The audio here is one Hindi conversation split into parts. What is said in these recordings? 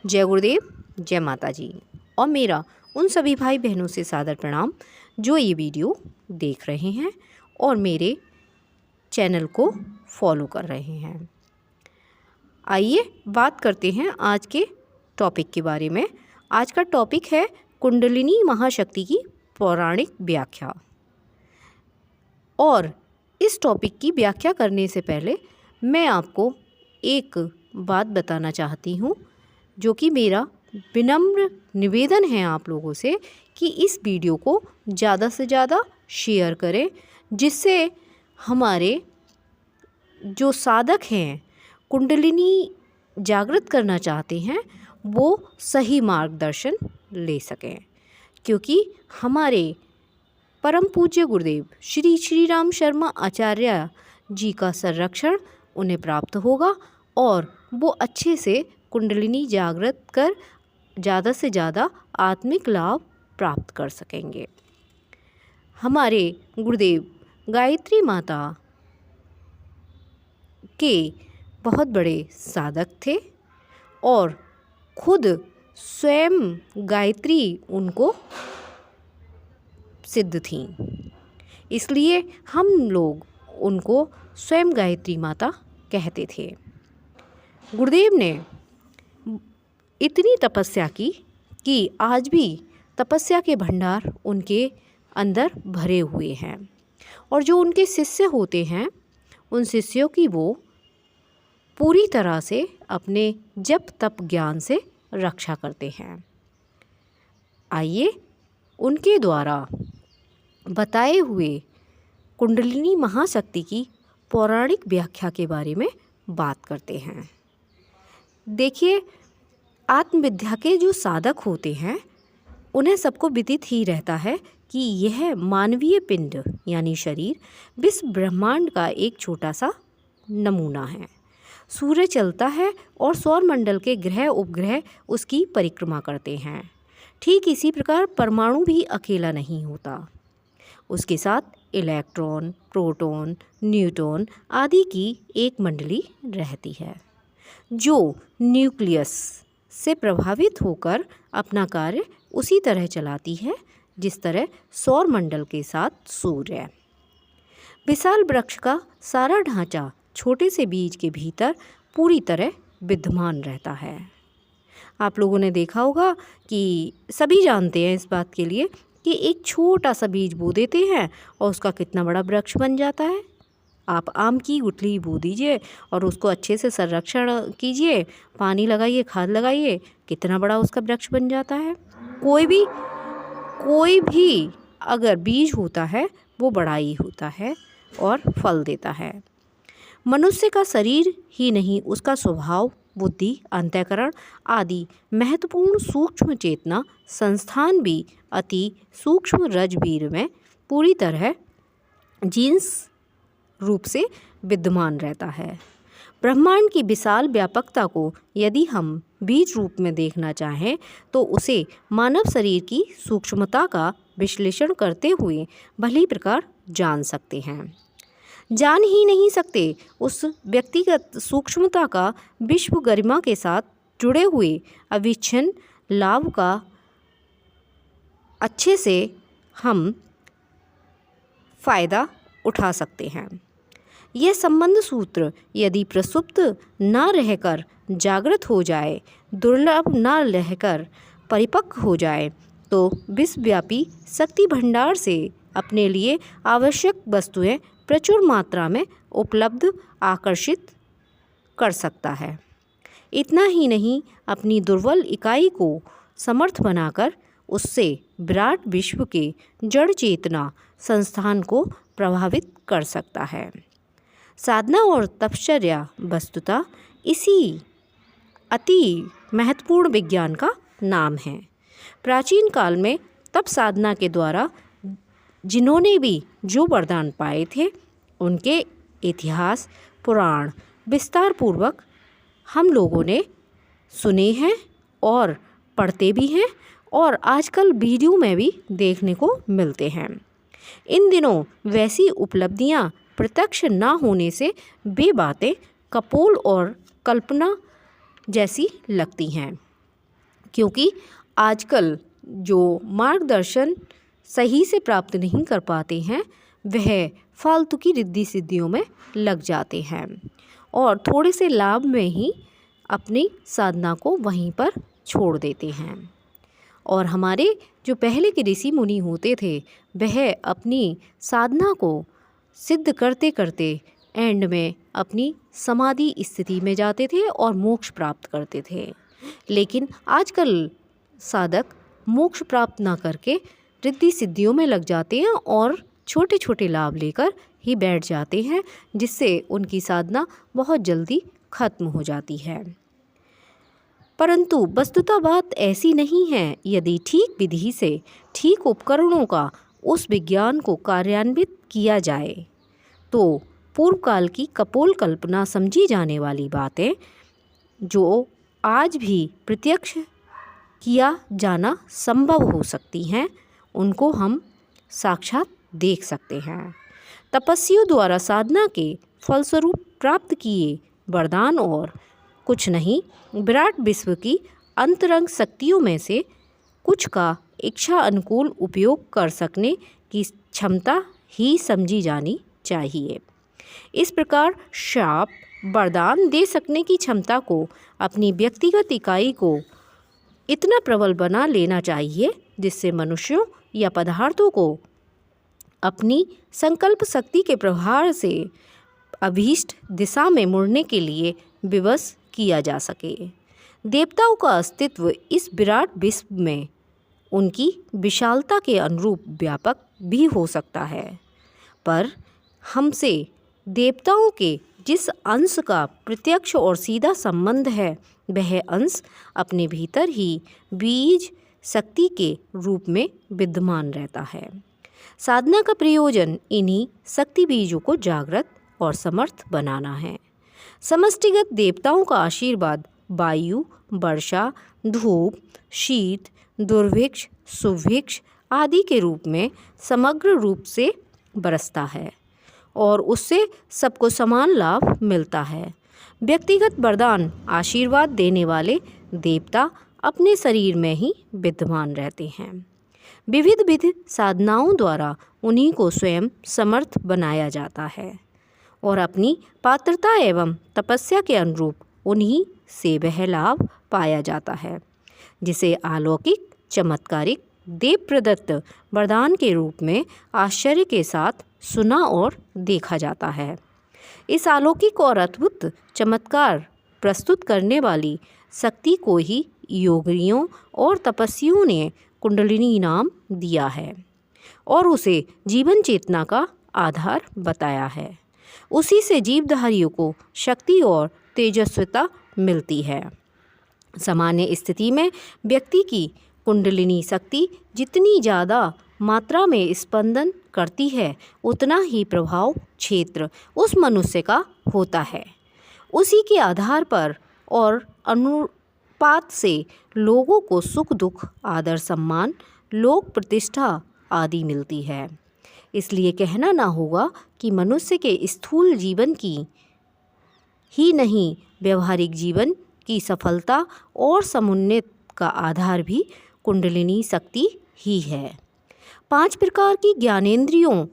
जय गुरुदेव, जय माता जी। और मेरा उन सभी भाई बहनों से सादर प्रणाम जो ये वीडियो देख रहे हैं और मेरे चैनल को फॉलो कर रहे हैं। आइए बात करते हैं आज के टॉपिक के बारे में। आज का टॉपिक है कुंडलिनी महाशक्ति की पौराणिक व्याख्या। और इस टॉपिक की व्याख्या करने से पहले मैं आपको एक बात बताना चाहती हूँ, जो कि मेरा विनम्र निवेदन है आप लोगों से कि इस वीडियो को ज़्यादा से ज़्यादा शेयर करें, जिससे हमारे जो साधक हैं, कुंडलिनी जागृत करना चाहते हैं, वो सही मार्गदर्शन ले सकें। क्योंकि हमारे परम पूज्य गुरुदेव श्री श्री राम शर्मा आचार्य जी का संरक्षण उन्हें प्राप्त होगा और वो अच्छे से कुंडलिनी जागृत कर ज़्यादा से ज़्यादा आत्मिक लाभ प्राप्त कर सकेंगे। हमारे गुरुदेव गायत्री माता के बहुत बड़े साधक थे और खुद स्वयं गायत्री उनको सिद्ध थीं। इसलिए हम लोग उनको स्वयं गायत्री माता कहते थे। गुरुदेव ने इतनी तपस्या की कि आज भी तपस्या के भंडार उनके अंदर भरे हुए हैं और जो उनके शिष्य होते हैं, उन शिष्यों की वो पूरी तरह से अपने जप तप ज्ञान से रक्षा करते हैं। आइए उनके द्वारा बताए हुए कुंडलिनी महाशक्ति की पौराणिक व्याख्या के बारे में बात करते हैं। देखिए, आत्मविद्या के जो साधक होते हैं, उन्हें सबको विदित ही रहता है कि यह मानवीय पिंड यानी शरीर विश्व ब्रह्मांड का एक छोटा सा नमूना है। सूर्य चलता है और सौर मंडल के ग्रह उपग्रह उसकी परिक्रमा करते हैं। ठीक इसी प्रकार परमाणु भी अकेला नहीं होता, उसके साथ इलेक्ट्रॉन, प्रोटॉन, न्यूट्रॉन आदि की एक मंडली रहती है, जो न्यूक्लियस से प्रभावित होकर अपना कार्य उसी तरह चलाती है जिस तरह सौर मंडल के साथ सूर्य। विशाल वृक्ष का सारा ढांचा छोटे से बीज के भीतर पूरी तरह विद्यमान रहता है। आप लोगों ने देखा होगा कि सभी जानते हैं इस बात के लिए कि एक छोटा सा बीज बो देते हैं और उसका कितना बड़ा वृक्ष बन जाता है। आप आम की गुठली बो दीजिए और उसको अच्छे से संरक्षण कीजिए, पानी लगाइए, खाद लगाइए, कितना बड़ा उसका वृक्ष बन जाता है। कोई भी अगर बीज होता है वो बड़ा ही होता है और फल देता है। मनुष्य का शरीर ही नहीं, उसका स्वभाव, बुद्धि, अंतःकरण आदि महत्वपूर्ण सूक्ष्म चेतना संस्थान भी अति सूक्ष्म रजबीर में पूरी तरह जीन्स रूप से विद्यमान रहता है। ब्रह्मांड की विशाल व्यापकता को यदि हम बीज रूप में देखना चाहें तो उसे मानव शरीर की सूक्ष्मता का विश्लेषण करते हुए भली प्रकार जान सकते हैं। जान ही नहीं सकते, उस व्यक्तिगत सूक्ष्मता का विश्व गरिमा के साथ जुड़े हुए अविच्छिन्न लाभ का अच्छे से हम फायदा उठा सकते हैं। यह संबंध सूत्र यदि प्रसुप्त न रहकर जागृत हो जाए, दुर्लभ न रहकर परिपक्व हो जाए, तो विश्वव्यापी शक्ति भंडार से अपने लिए आवश्यक वस्तुएं प्रचुर मात्रा में उपलब्ध आकर्षित कर सकता है। इतना ही नहीं, अपनी दुर्बल इकाई को समर्थ बनाकर उससे विराट विश्व के जड़ चेतना संस्थान को प्रभावित कर सकता है। साधना और तपश्चर्या वस्तुतः इसी अति महत्वपूर्ण विज्ञान का नाम है। प्राचीन काल में तप साधना के द्वारा जिन्होंने भी जो वरदान पाए थे, उनके इतिहास पुराण विस्तार पूर्वक हम लोगों ने सुने हैं और पढ़ते भी हैं और आजकल वीडियो में भी देखने को मिलते हैं। इन दिनों वैसी उपलब्धियां प्रत्यक्ष न होने से वे बातें कपोल और कल्पना जैसी लगती हैं। क्योंकि आजकल जो मार्गदर्शन सही से प्राप्त नहीं कर पाते हैं वह फालतू की रिद्धि सिद्धियों में लग जाते हैं और थोड़े से लाभ में ही अपनी साधना को वहीं पर छोड़ देते हैं। और हमारे जो पहले के ऋषि मुनि होते थे वह अपनी साधना को सिद्ध करते करते एंड में अपनी समाधि स्थिति में जाते थे और मोक्ष प्राप्त करते थे। लेकिन आजकल साधक मोक्ष प्राप्त ना करके रिद्धि सिद्धियों में लग जाते हैं और छोटे छोटे लाभ लेकर ही बैठ जाते हैं, जिससे उनकी साधना बहुत जल्दी खत्म हो जाती है। परंतु वस्तुतः बात ऐसी नहीं है। यदि ठीक विधि से ठीक उपकरणों का उस विज्ञान को कार्यान्वित किया जाए तो पूर्व काल की कपोल कल्पना समझी जाने वाली बातें जो आज भी प्रत्यक्ष किया जाना संभव हो सकती हैं, उनको हम साक्षात देख सकते हैं। तपस्वियों द्वारा साधना के फलस्वरूप प्राप्त किए वरदान और कुछ नहीं, विराट विश्व की अंतरंग शक्तियों में से कुछ का इच्छा अनुकूल उपयोग कर सकने की क्षमता ही समझी जानी चाहिए। इस प्रकार शाप वरदान दे सकने की क्षमता को अपनी व्यक्तिगत इकाई को इतना प्रबल बना लेना चाहिए जिससे मनुष्यों या पदार्थों को अपनी संकल्प शक्ति के प्रभाव से अभीष्ट दिशा में मुड़ने के लिए विवश किया जा सके। देवताओं का अस्तित्व इस विराट विश्व में उनकी विशालता के अनुरूप व्यापक भी हो सकता है, पर हमसे देवताओं के जिस अंश का प्रत्यक्ष और सीधा संबंध है वह अंश अपने भीतर ही बीज शक्ति के रूप में विद्यमान रहता है। साधना का प्रयोजन इन्हीं शक्ति बीजों को जागृत और समर्थ बनाना है। समष्टिगत देवताओं का आशीर्वाद वायु, वर्षा, धूप, शीत, दुर्भिक्ष, सुभिक्ष आदि के रूप में समग्र रूप से बरसता है और उससे सबको समान लाभ मिलता है। व्यक्तिगत वरदान आशीर्वाद देने वाले देवता अपने शरीर में ही विद्यमान रहते हैं। विविध विधि साधनाओं द्वारा उन्हीं को स्वयं समर्थ बनाया जाता है और अपनी पात्रता एवं तपस्या के अनुरूप उन्हीं से वह लाभ पाया जाता है, जिसे अलौकिक चमत्कारिक देव प्रदत्त वरदान के रूप में आश्चर्य के साथ सुना और देखा जाता है। इस अलौकिक और अद्भुत चमत्कार प्रस्तुत करने वाली शक्ति को ही योगियों और तपस्वियों ने कुंडलिनी नाम दिया है और उसे जीवन चेतना का आधार बताया है। उसी से जीवधारियों को शक्ति और तेजस्विता मिलती है। सामान्य स्थिति में व्यक्ति की कुंडलिनी शक्ति जितनी ज़्यादा मात्रा में स्पंदन करती है उतना ही प्रभाव क्षेत्र उस मनुष्य का होता है। उसी के आधार पर और अनुपात से लोगों को सुख दुख, आदर सम्मान, लोक प्रतिष्ठा आदि मिलती है। इसलिए कहना ना होगा कि मनुष्य के स्थूल जीवन की ही नहीं, व्यवहारिक जीवन की सफलता और समुन्नति का आधार भी कुंडलिनी शक्ति ही है। 5 प्रकार की ज्ञानेंद्रियों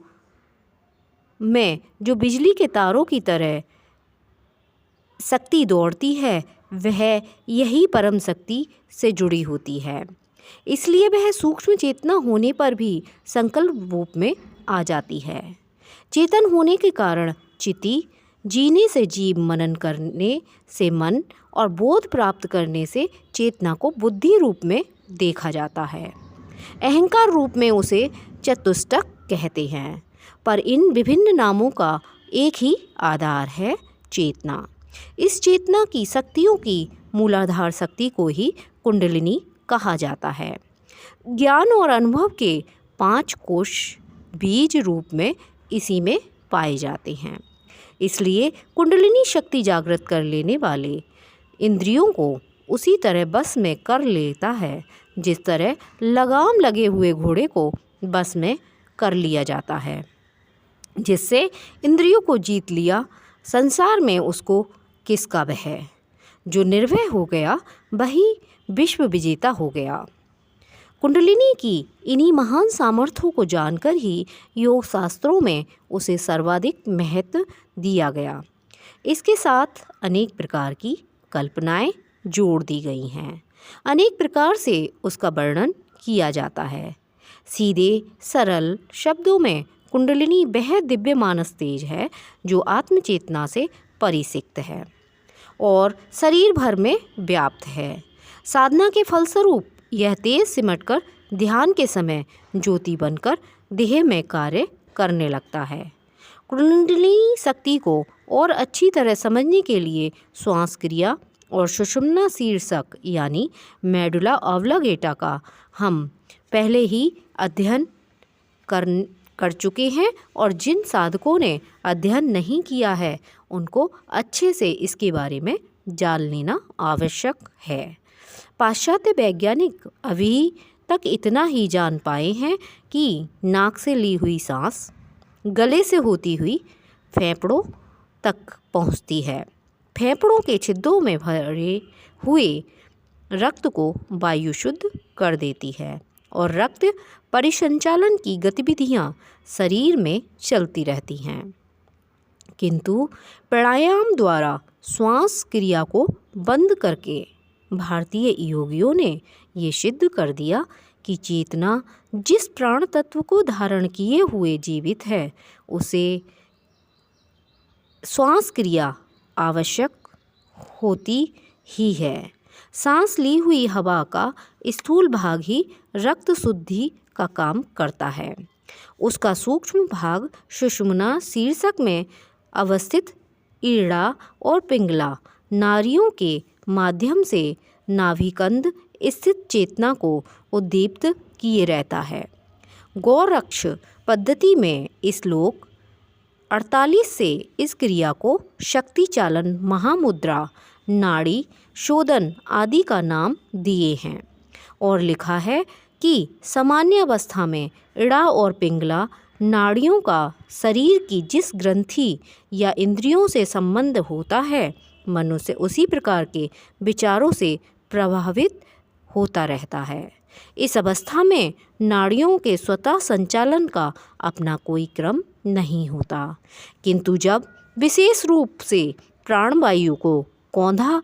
में जो बिजली के तारों की तरह शक्ति दौड़ती है वह यही परम शक्ति से जुड़ी होती है। इसलिए वह सूक्ष्म चेतना होने पर भी संकल्प रूप में आ जाती है। चेतन होने के कारण चिति, जीने से जीव, मनन करने से मन और बोध प्राप्त करने से चेतना को बुद्धि रूप में देखा जाता है। अहंकार रूप में उसे चतुष्टक कहते हैं, पर इन विभिन्न नामों का एक ही आधार है, चेतना। इस चेतना की शक्तियों की मूलाधार शक्ति को ही कुंडलिनी कहा जाता है। ज्ञान और अनुभव के 5 कोश बीज रूप में इसी में पाए जाते हैं। इसलिए कुंडलिनी शक्ति जागृत कर लेने वाले इंद्रियों को उसी तरह बस में कर लेता है जिस तरह लगाम लगे हुए घोड़े को बस में कर लिया जाता है। जिससे इंद्रियों को जीत लिया, संसार में उसको किसका वह, जो निर्भय हो गया वही विश्व विजेता हो गया। कुंडलिनी की इन्हीं महान सामर्थ्यों को जानकर ही योग शास्त्रों में उसे सर्वाधिक महत्व दिया गया। इसके साथ अनेक प्रकार की कल्पनाएं जोड़ दी गई हैं। अनेक प्रकार से उसका वर्णन किया जाता है। सीधे सरल शब्दों में कुंडलिनी वह दिव्य मानस तेज है जो आत्मचेतना से परिसिक्त है और शरीर भर में व्याप्त है। साधना के फलस्वरूप यह तेज सिमटकर ध्यान के समय ज्योति बनकर देह में कार्य करने लगता है। कुंडलिनी शक्ति को और अच्छी तरह समझने के लिए श्वास क्रिया और सुषुम्ना शीर्षक यानी मेडुला ऑब्लिगेटा का हम पहले ही अध्ययन कर चुके हैं और जिन साधकों ने अध्ययन नहीं किया है उनको अच्छे से इसके बारे में जान लेना आवश्यक है। पाश्चात्य वैज्ञानिक अभी तक इतना ही जान पाए हैं कि नाक से ली हुई सांस गले से होती हुई फेफड़ों तक पहुंचती है। फेफड़ों के छिद्रों में भरे हुए रक्त को वायु शुद्ध कर देती है और रक्त परिसंचालन की गतिविधियां शरीर में चलती रहती हैं। किंतु प्राणायाम द्वारा श्वास क्रिया को बंद करके भारतीय योगियों ने ये सिद्ध कर दिया कि चेतना जिस प्राण तत्व को धारण किए हुए जीवित है उसे श्वास क्रिया आवश्यक होती ही है। सांस ली हुई हवा का स्थूल भाग ही रक्त शुद्धि का काम करता है। उसका सूक्ष्म भाग सुषुम्ना शीर्षक में अवस्थित ईड़ा और पिंगला नाड़ियों के माध्यम से नाभिकंद स्थित चेतना को उद्दीप्त किए रहता है। गौरक्ष पद्धति में इस श्लोक 48 से इस क्रिया को शक्ति चालन, महामुद्रा, नाड़ी शोधन आदि का नाम दिए हैं और लिखा है कि सामान्य अवस्था में इड़ा और पिंगला नाड़ियों का शरीर की जिस ग्रंथि या इंद्रियों से संबंध होता है मनुष्य उसी प्रकार के विचारों से प्रभावित होता रहता है। इस अवस्था में नाड़ियों के स्वतः संचालन का अपना कोई क्रम नहीं होता, किंतु जब विशेष रूप से प्राणवायु को कौंधा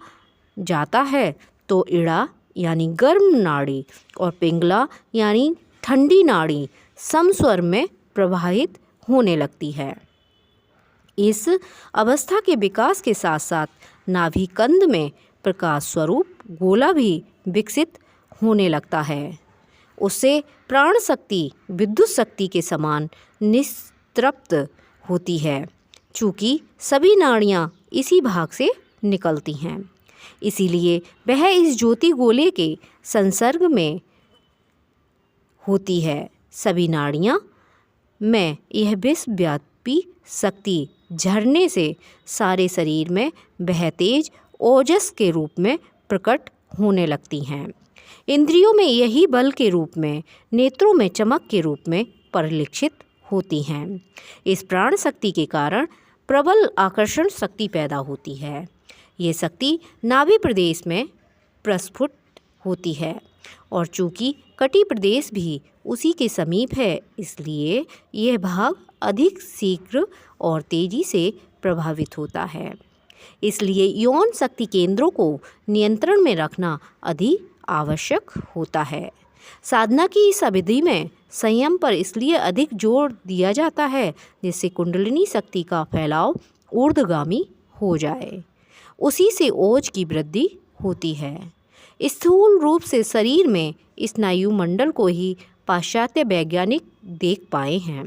जाता है तो इड़ा यानी गर्म नाड़ी और पिंगला यानी ठंडी नाड़ी समस्वर में प्रवाहित होने लगती है। इस अवस्था के विकास के साथ साथ नाभिकंद में प्रकाश स्वरूप गोला भी विकसित होने लगता है। उससे प्राण शक्ति विद्युत शक्ति के समान निस्तृप्त होती है। चूँकि सभी नाड़ियाँ इसी भाग से निकलती हैं, इसीलिए वह इस ज्योति गोले के संसर्ग में होती है। सभी नाड़ियाँ में यह विश्वव्यापी शक्ति झरने से सारे शरीर में वह तेज ओजस के रूप में प्रकट होने लगती हैं। इंद्रियों में यही बल के रूप में, नेत्रों में चमक के रूप में परिलक्षित होती हैं। इस प्राण शक्ति के कारण प्रबल आकर्षण शक्ति पैदा होती है। ये शक्ति नाभि प्रदेश में प्रस्फुट होती है और चूँकि कटी प्रदेश भी उसी के समीप है इसलिए यह भाग अधिक शीघ्र और तेजी से प्रभावित होता है। इसलिए यौन शक्ति केंद्रों को नियंत्रण में रखना अधिक आवश्यक होता है। साधना की इस अवधि में संयम पर इसलिए अधिक जोर दिया जाता है जिससे कुंडलिनी शक्ति का फैलाव ऊर्ध्वगामी हो जाए। उसी से ओज की वृद्धि होती है। स्थूल रूप से शरीर में स्नायु मंडल को ही पाश्चात्य वैज्ञानिक देख पाए हैं।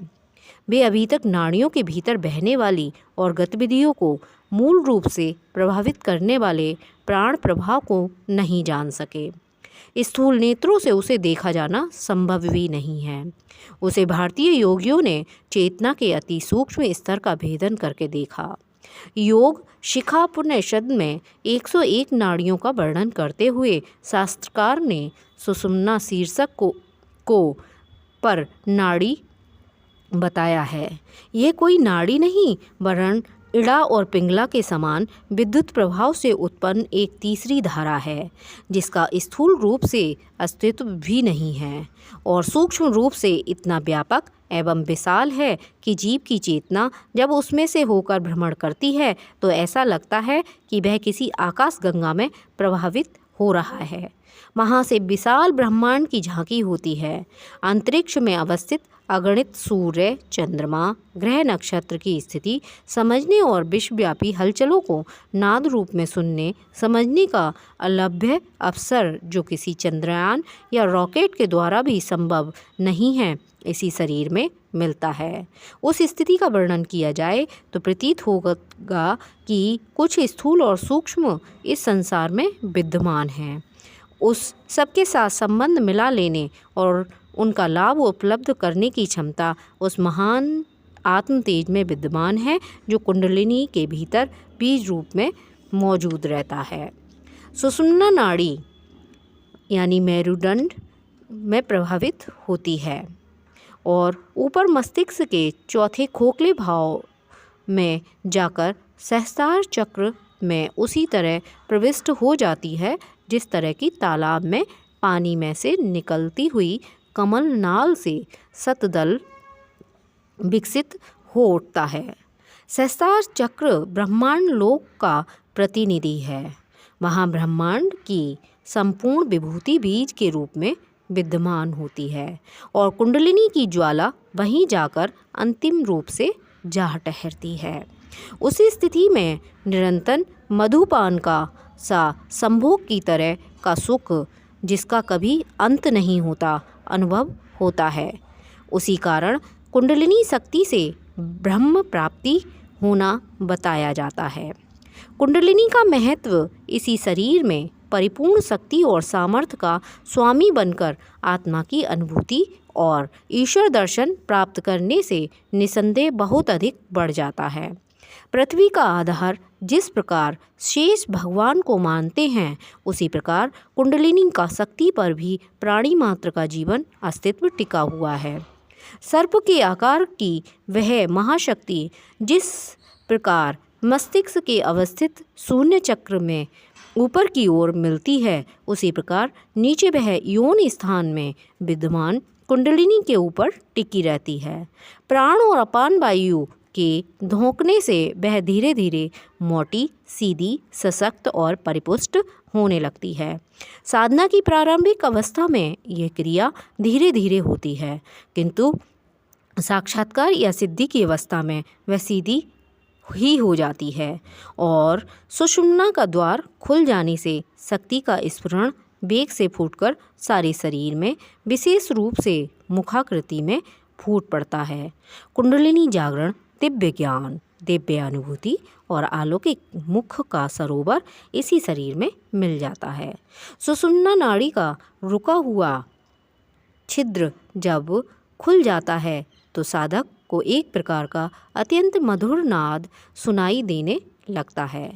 वे अभी तक नाड़ियों के भीतर बहने वाली और गतिविधियों को मूल रूप से प्रभावित करने वाले प्राण प्रवाह को नहीं जान सके। स्थूल नेत्रों से उसे देखा जाना संभव भी नहीं है। उसे भारतीय योगियों ने चेतना के अति सूक्ष्म स्तर का भेदन करके देखा। योग शिखा पुनःशब्द में 101 नाड़ियों का वर्णन करते हुए शास्त्रकार ने सुषुम्ना शीर्षक को पर नाड़ी बताया है। ये कोई नाड़ी नहीं वरन इड़ा और पिंगला के समान विद्युत प्रभाव से उत्पन्न एक तीसरी धारा है, जिसका स्थूल रूप से अस्तित्व भी नहीं है और सूक्ष्म रूप से इतना व्यापक एवं विशाल है कि जीव की चेतना जब उसमें से होकर भ्रमण करती है तो ऐसा लगता है कि वह किसी आकाश गंगा में प्रभावित हो रहा है। वहाँ से विशाल ब्रह्मांड की झांकी होती है। अंतरिक्ष में अवस्थित अगणित सूर्य, चंद्रमा, ग्रह, नक्षत्र की स्थिति समझने और विश्वव्यापी हलचलों को नाद रूप में सुनने समझने का अलभ्य अवसर जो किसी चंद्रयान या रॉकेट के द्वारा भी संभव नहीं है, इसी शरीर में मिलता है। उस स्थिति का वर्णन किया जाए तो प्रतीत होगा कि कुछ स्थूल और सूक्ष्म इस संसार में विद्यमान हैं। उस सबके साथ संबंध मिला लेने और उनका लाभ उपलब्ध करने की क्षमता उस महान आत्म तेज में विद्यमान है जो कुंडलिनी के भीतर बीज रूप में मौजूद रहता है। सुषुम्ना नाड़ी यानी मेरुदंड में प्रभावित होती है और ऊपर मस्तिष्क के चौथे खोखले भाव में जाकर सहस्त्रार चक्र में उसी तरह प्रविष्ट हो जाती है जिस तरह की तालाब में पानी में से निकलती हुई कमल नाल से सतदल विकसित हो उठता है। सहस्त्रार चक्र ब्रह्मांड लोक का प्रतिनिधि है। वहाँ ब्रह्मांड की संपूर्ण विभूति बीज के रूप में विद्यमान होती है और कुंडलिनी की ज्वाला वहीं जाकर अंतिम रूप से जा ठहरती है। उसी स्थिति में निरंतर मधुपान का सा संभोग की तरह का सुख जिसका कभी अंत नहीं होता अनुभव होता है। उसी कारण कुंडलिनी शक्ति से ब्रह्म प्राप्ति होना बताया जाता है। कुंडलिनी का महत्व इसी शरीर में परिपूर्ण शक्ति और सामर्थ्य का स्वामी बनकर आत्मा की अनुभूति और ईश्वर दर्शन प्राप्त करने से निसंदेह बहुत अधिक बढ़ जाता है। पृथ्वी का आधार जिस प्रकार शेष भगवान को मानते हैं, उसी प्रकार कुंडलिनी का शक्ति पर भी प्राणी मात्र का जीवन अस्तित्व टिका हुआ है। सर्प के आकार की वह महाशक्ति जिस प्रकार मस्तिष्क के अवस्थित शून्य चक्र में ऊपर की ओर मिलती है, उसी प्रकार नीचे वह योनि स्थान में विद्यमान कुंडलिनी के ऊपर टिकी रहती है। प्राण और अपान वायु के धोंकने से वह धीरे धीरे मोटी, सीधी, सशक्त और परिपुष्ट होने लगती है। साधना की प्रारंभिक अवस्था में यह क्रिया धीरे धीरे होती है, किंतु साक्षात्कार या सिद्धि की अवस्था में वह सीधी ही हो जाती है और सुषुम्ना का द्वार खुल जाने से शक्ति का स्फुरण वेग से फूटकर सारे शरीर में विशेष रूप से मुखाकृति में फूट पड़ता है। कुंडलिनी जागरण, दिव्य ज्ञान, दिव्य अनुभूति और अलौकिक मुख का सरोवर इसी शरीर में मिल जाता है। सुषुम्ना नाड़ी का रुका हुआ छिद्र जब खुल जाता है तो साधक को एक प्रकार का अत्यंत मधुर नाद सुनाई देने लगता है।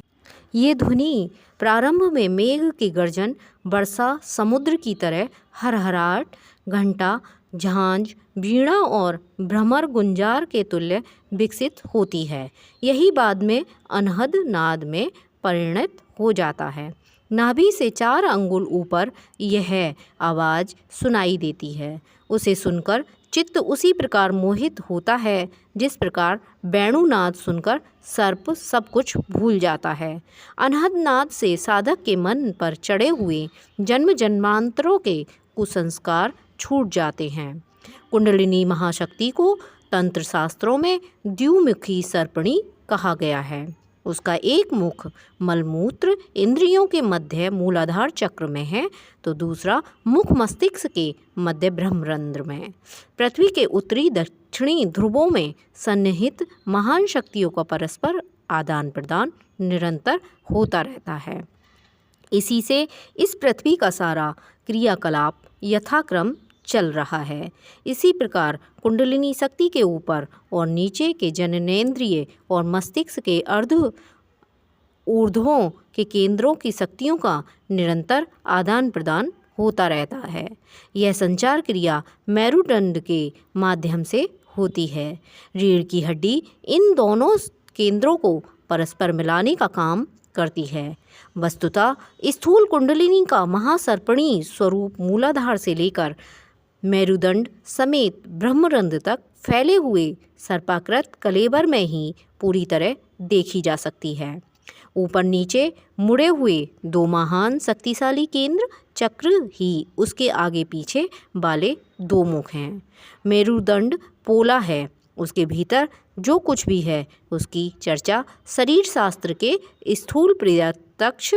ये ध्वनि प्रारंभ में मेघ की गर्जन, वर्षा, समुद्र की तरह हरहराट, घंटा, झांझ, वीणा और भ्रमर गुंजार के तुल्य विकसित होती है। यही बाद में अनहद नाद में परिणत हो जाता है। नाभि से 4 अंगुल ऊपर यह आवाज़ सुनाई देती है। उसे सुनकर चित्त उसी प्रकार मोहित होता है जिस प्रकार वेणुनाद सुनकर सर्प सब कुछ भूल जाता है। अनहद नाद से साधक के मन पर चढ़े हुए जन्म जन्मांतरों के कुसंस्कार छूट जाते हैं। कुंडलिनी महाशक्ति को तंत्र शास्त्रों में द्विमुखी सर्पणी कहा गया है। उसका एक मुख मलमूत्र इंद्रियों के मध्य मूलाधार चक्र में है तो दूसरा मुख मस्तिष्क के मध्य ब्रह्मरंध्र में। पृथ्वी के उत्तरी दक्षिणी ध्रुवों में सन्निहित महान शक्तियों का परस्पर आदान प्रदान निरंतर होता रहता है। इसी से इस पृथ्वी का सारा क्रियाकलाप यथाक्रम चल रहा है। इसी प्रकार कुंडलिनी शक्ति के ऊपर और नीचे के जननेंद्रिय और मस्तिष्क के अर्ध ऊर्ध्वों के केंद्रों की शक्तियों का निरंतर आदान प्रदान होता रहता है। यह संचार क्रिया मेरुदंड के माध्यम से होती है। रीढ़ की हड्डी इन दोनों केंद्रों को परस्पर मिलाने का काम करती है। वस्तुतः स्थूल कुंडलिनी का महासर्पणी स्वरूप मूलाधार से लेकर मेरुदंड समेत ब्रह्मरंध्र तक फैले हुए सर्पाकृत कलेवर में ही पूरी तरह देखी जा सकती है। ऊपर नीचे मुड़े हुए दो महान शक्तिशाली केंद्र चक्र ही उसके आगे पीछे वाले दो मुख हैं। मेरुदंड पोला है, उसके भीतर जो कुछ भी है उसकी चर्चा शरीर शास्त्र के स्थूल प्रत्यक्ष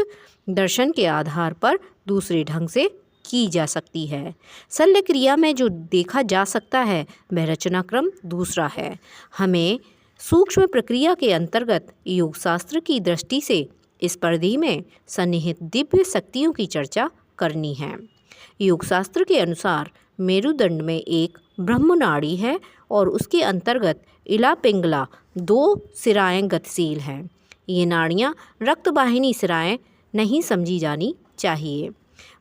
दर्शन के आधार पर दूसरे ढंग से की जा सकती है। शल्य क्रिया में जो देखा जा सकता है वह रचनाक्रम दूसरा है। हमें सूक्ष्म प्रक्रिया के अंतर्गत योग शास्त्र की दृष्टि से इस परिधि में सन्निहित दिव्य शक्तियों की चर्चा करनी है। योग शास्त्र के अनुसार मेरुदंड में एक ब्रह्मनाड़ी है और उसके अंतर्गत इला पिंगला दो सिराएं गतिशील हैं। ये नाड़ियाँ रक्तवाहिनी सिराएं नहीं समझी जानी चाहिए।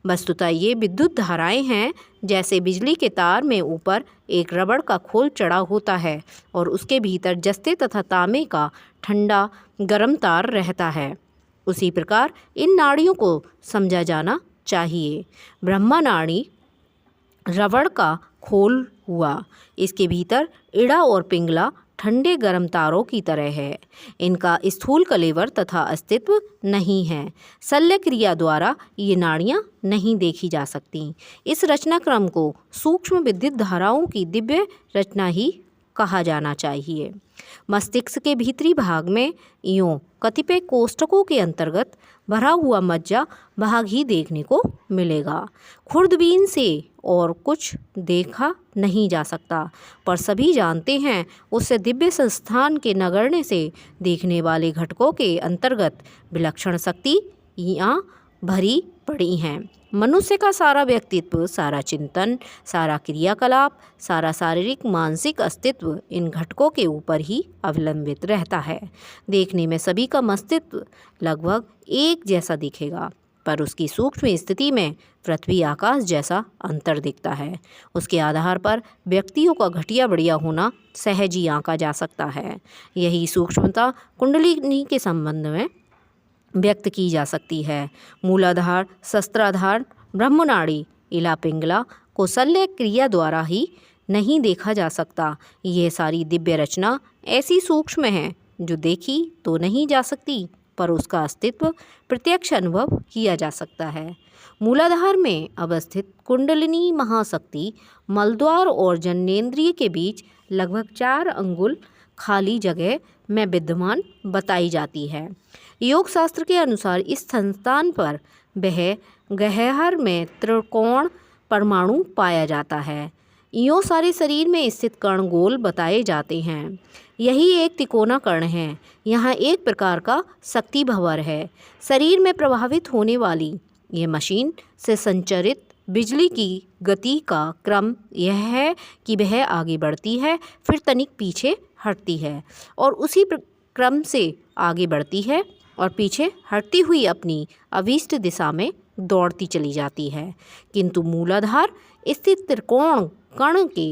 वस्तुतः ये विद्युत धाराएं हैं, जैसे बिजली के तार में ऊपर एक रबड़ का खोल चढ़ा होता है और उसके भीतर जस्ते तथा तांबे का ठंडा गर्म तार रहता है। उसी प्रकार इन नाड़ियों को समझा जाना चाहिए। ब्रह्मा नाड़ी रबड़ का खोल हुआ, इसके भीतर इड़ा और पिंगला ठंडे गर्म तारों की तरह है। इनका स्थूल कलेवर तथा अस्तित्व नहीं है। शल्य क्रिया द्वारा ये नाड़ियाँ नहीं देखी जा सकती। इस रचनाक्रम को सूक्ष्म विद्युत धाराओं की दिव्य रचना ही कहा जाना चाहिए। मस्तिष्क के भीतरी भाग में यूँ कतिपय कोष्ठकों के अंतर्गत भरा हुआ मज्जा भाग ही देखने को मिलेगा। खुर्दबीन से और कुछ देखा नहीं जा सकता, पर सभी जानते हैं उससे दिव्य संस्थान के नगण्य से देखने वाले घटकों के अंतर्गत विलक्षण शक्ति यहाँ भरी पड़ी हैं। मनुष्य का सारा व्यक्तित्व, सारा चिंतन, सारा क्रियाकलाप, सारा शारीरिक मानसिक अस्तित्व इन घटकों के ऊपर ही अवलंबित रहता है। देखने में सभी का मस्तित्व लगभग एक जैसा दिखेगा, पर उसकी सूक्ष्म स्थिति में पृथ्वी आकाश जैसा अंतर दिखता है। उसके आधार पर व्यक्तियों का घटिया बढ़िया होना सहज ही आंका जा सकता है। यही सूक्ष्मता कुंडलिनी के संबंध में व्यक्त की जा सकती है। मूलाधार, शस्त्राधार, ब्रह्मनाड़ी, इला पिंगला को शल्य क्रिया द्वारा ही नहीं देखा जा सकता। ये सारी दिव्य रचना ऐसी सूक्ष्म है जो देखी तो नहीं जा सकती, पर उसका अस्तित्व प्रत्यक्ष अनुभव किया जा सकता है। मूलाधार में अवस्थित कुंडलिनी महाशक्ति मलद्वार और जननेंद्रिय के बीच लगभग 4 अंगुल खाली जगह में विद्यमान बताई जाती है। योग शास्त्र के अनुसार इस स्थान पर वह गह्वर में त्रिकोण परमाणु पाया जाता है। यूँ सारे शरीर में स्थित कण गोल बताए जाते हैं। यही एक तिकोना कण है। यहाँ एक प्रकार का शक्ति भंवर है। शरीर में प्रभावित होने वाली ये मशीन से संचरित बिजली की गति का क्रम यह है कि वह आगे बढ़ती है, फिर तनिक पीछे हटती है और उसी क्रम से आगे बढ़ती है और पीछे हटती हुई अपनी अभीष्ट दिशा में दौड़ती चली जाती है। किंतु मूलाधार स्थित त्रिकोण कण के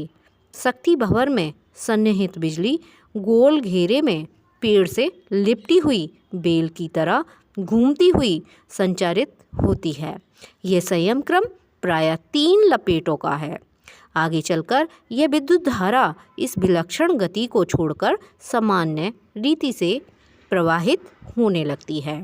शक्ति भंवर में सन्निहित बिजली गोल घेरे में पेड़ से लिपटी हुई बेल की तरह घूमती हुई संचारित होती है। यह संयम क्रम प्रायः 3 लपेटों का है। आगे चलकर यह विद्युत धारा इस विलक्षण गति को छोड़कर सामान्य रीति से प्रवाहित होने लगती है।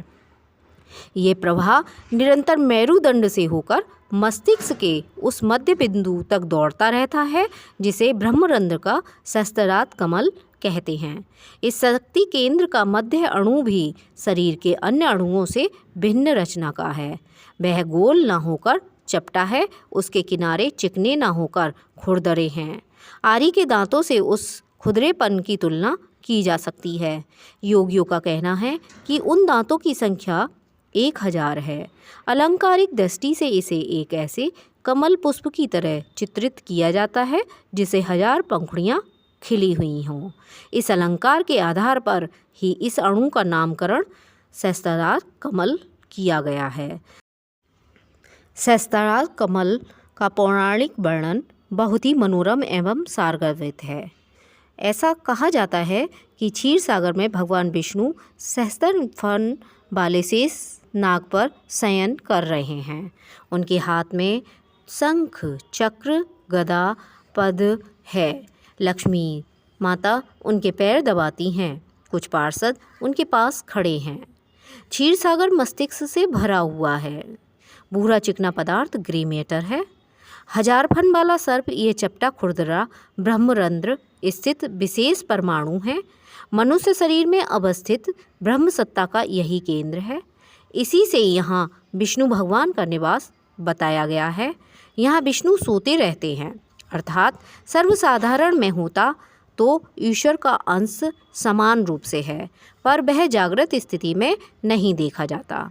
ये प्रवाह निरंतर मेरुदंड से होकर मस्तिष्क के उस मध्य बिंदु तक दौड़ता रहता है जिसे ब्रह्मरंध्र का सहस्त्रार कमल कहते हैं। इस शक्ति केंद्र का मध्य अणु भी शरीर के अन्य अणुओं से भिन्न रचना का है। वह गोल न होकर चपटा है, उसके किनारे चिकने न होकर खुरदरे हैं। आरी के दांतों से उस खुरदरेपन की तुलना की जा सकती है। योगियों का कहना है कि उन दांतों की संख्या 1000 है। अलंकारिक दृष्टि से इसे एक ऐसे कमल पुष्प की तरह चित्रित किया जाता है जिसे 1000 पंखुड़ियाँ खिली हुई हों। इस अलंकार के आधार पर ही इस अणु का नामकरण सहस्त्रार कमल किया गया है। सहस्त्रार कमल का पौराणिक वर्णन बहुत ही मनोरम एवं सारगर्भित है। ऐसा कहा जाता है कि क्षीर सागर में भगवान विष्णु सहस्त्र फन वाले शेष नाग पर शयन कर रहे हैं। उनके हाथ में शंख, चक्र, गदा, पद है। लक्ष्मी माता उनके पैर दबाती हैं। कुछ पार्षद उनके पास खड़े हैं। क्षीर सागर मस्तिष्क से भरा हुआ है। भूरा चिकना पदार्थ ग्रे मैटर है। 1000 फन वाला सर्प ये चपटा खुरदरा ब्रह्मरंध्र स्थित विशेष परमाणु है। मनुष्य शरीर में अवस्थित ब्रह्म सत्ता का यही केंद्र है। इसी से यहाँ विष्णु भगवान का निवास बताया गया है। यहाँ विष्णु सोते रहते हैं, अर्थात सर्वसाधारण में होता तो ईश्वर का अंश समान रूप से है, पर वह जागृत स्थिति में नहीं देखा जाता।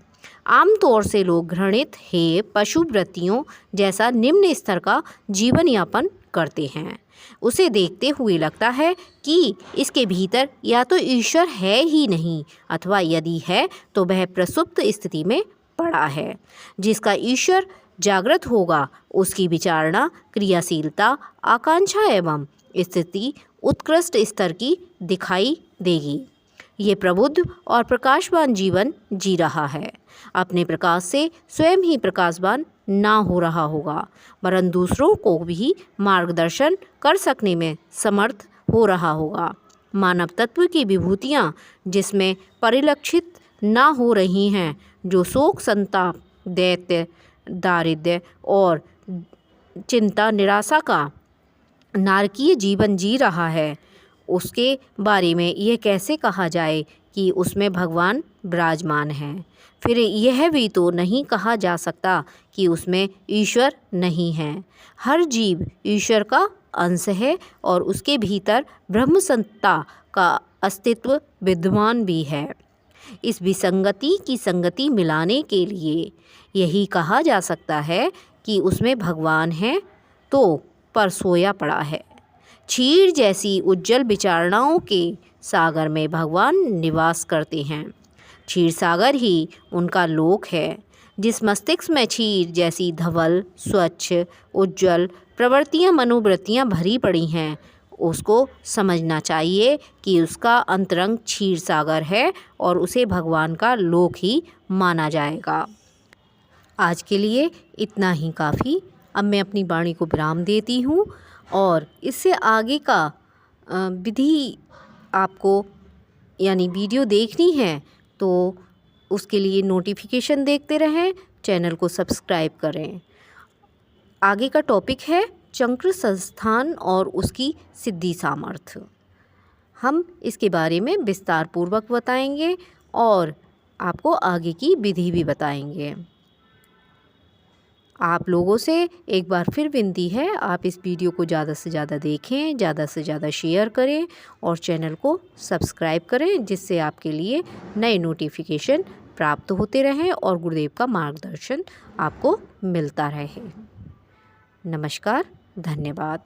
आमतौर से लोग घृणित हे पशु वृत्तियों जैसा निम्न स्तर का जीवन यापन करते हैं। उसे देखते हुए लगता है कि इसके भीतर या तो ईश्वर है ही नहीं, अथवा यदि है तो वह प्रसुप्त स्थिति में पड़ा है। जिसका ईश्वर जागृत होगा उसकी विचारणा, क्रियाशीलता, आकांक्षा एवं स्थिति उत्कृष्ट स्तर की दिखाई देगी। ये प्रबुद्ध और प्रकाशवान जीवन जी रहा है। अपने प्रकाश से स्वयं ही प्रकाशवान ना हो रहा होगा, वरन दूसरों को भी मार्गदर्शन कर सकने में समर्थ हो रहा होगा। मानव तत्व की विभूतियाँ जिसमें परिलक्षित ना हो रही हैं, जो शोक, संताप, दैत्य, दारिद्र्य और चिंता, निराशा का नारकीय जीवन जी रहा है, उसके बारे में यह कैसे कहा जाए कि उसमें भगवान विराजमान हैं। फिर यह भी तो नहीं कहा जा सकता कि उसमें ईश्वर नहीं है। हर जीव ईश्वर का अंश है और उसके भीतर ब्रह्म सत्ता का अस्तित्व विद्यमान भी है। इस विसंगति की संगति मिलाने के लिए यही कहा जा सकता है कि उसमें भगवान है तो पर सोया पड़ा है। क्षीर जैसी उज्जवल विचारणाओं के सागर में भगवान निवास करते हैं। क्षीर सागर ही उनका लोक है। जिस मस्तिष्क में क्षीर जैसी धवल, स्वच्छ, उज्जवल प्रवृत्तियाँ, मनोवृत्तियाँ भरी पड़ी हैं, उसको समझना चाहिए कि उसका अंतरंग क्षीर सागर है और उसे भगवान का लोक ही माना जाएगा। आज के लिए इतना ही काफ़ी। अब मैं अपनी वाणी को विराम देती हूँ और इससे आगे का विधि आपको यानी वीडियो देखनी है तो उसके लिए नोटिफिकेशन देखते रहें, चैनल को सब्सक्राइब करें। आगे का टॉपिक है चक्र संस्थान और उसकी सिद्धि सामर्थ्य। हम इसके बारे में विस्तार पूर्वक बताएंगे और आपको आगे की विधि भी बताएंगे। आप लोगों से एक बार फिर विनती है, आप इस वीडियो को ज़्यादा से ज़्यादा देखें, ज़्यादा से ज़्यादा शेयर करें और चैनल को सब्सक्राइब करें, जिससे आपके लिए नए नोटिफिकेशन प्राप्त होते रहें और गुरुदेव का मार्गदर्शन आपको मिलता रहे। नमस्कार, धन्यवाद।